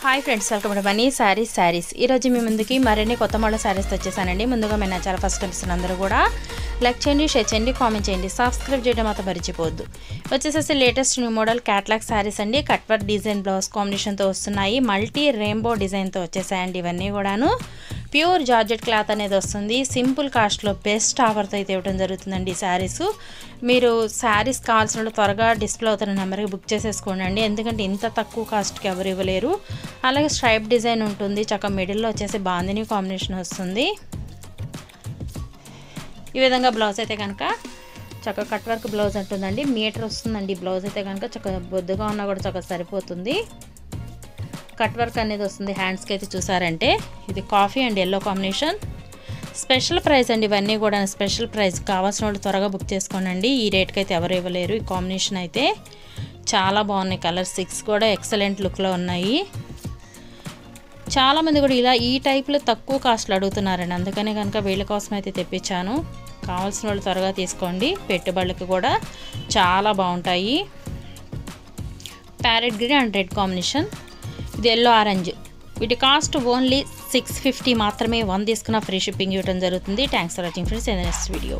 Hi friends, welcome to Bunny saris. ఈరోజు మీ ముందుకి మరిన్ని కొత్త మోడల్ శారీస్ వచ్చేసానండి. ముందుగా మన ఛానల్ ఫస్ట్ కనిపిస్తున్న అందరూ కూడా లైక్ చేయండి, షేర్ చేయండి, కామెంట్ చేయండి, సబ్స్క్రైబ్ చేయడం మాత్రం మర్చిపోవద్దు. వచ్చేసేసి latest new model catalogue saris అండి. కట్ వర్క్ డిజైన్ బ్లౌజ్ కాంబినేషన్తో వస్తున్నాయి. మల్టీ రెయిన్బో డిజైన్తో వచ్చేసాయండి. ఇవన్నీ కూడాను ప్యూర్ జార్జెట్ క్లాత్ అనేది వస్తుంది. సింపుల్ కాస్ట్లో బెస్ట్ ఆఫర్తో అయితే ఇవ్వడం జరుగుతుందండి ఈ శారీస్. మీరు శారీస్ కావాల్సిన త్వరగా డిస్ప్లే అవుతున్న నెంబర్కి బుక్ చేసేసుకోండి. ఎందుకంటే ఇంత తక్కువ కాస్ట్కి ఎవరు ఇవ్వలేరు. అలాగే స్ట్రైప్ డిజైన్ ఉంటుంది, చక్కగా మిడిల్లో వచ్చేసి బాందిని కాంబినేషన్ వస్తుంది. ఈ విధంగా బ్లౌజ్ అయితే కనుక చక్కగా కట్ వర్క్ బ్లౌజ్ అంటుందండి. మీటర్ వస్తుందండి. బ్లౌజ్ అయితే కనుక చక్కగా బొద్దుగా ఉన్నా కూడా చక్కగా సరిపోతుంది. కట్ వర్క్ అనేది వస్తుంది. హ్యాండ్స్కి అయితే చూసారంటే ఇది coffee and yellow combination. Special price అండి. ఇవన్నీ కూడా స్పెషల్ ప్రైస్. కావాల్సిన వాళ్ళు త్వరగా బుక్ చేసుకోండి. ఈ రేట్కి అయితే ఎవరు ఇవ్వలేరు. ఈ కాంబినేషన్ అయితే చాలా బాగున్నాయి. కలర్ 6 కూడా ఎక్సలెంట్ లుక్లో ఉన్నాయి. చాలామంది కూడా ఇలా ఈ టైప్లో తక్కువ కాస్ట్లో అడుగుతున్నారండి. అందుకనే కనుక వీళ్ళ కోసం అయితే తెప్పించాను. కావాల్సిన వాళ్ళు త్వరగా తీసుకోండి. పెట్టుబడులకు కూడా చాలా బాగుంటాయి. Parrot green and red combination. ఇది ఎల్లో ఆరెంజ్. వీటి కాస్ట్ ఓన్లీ 650 మాత్రమే. 1 తీసుకున్న ఫ్రీ షిప్పింగ్ ఇవ్వడం జరుగుతుంది. Thanks for watching friends. Next video.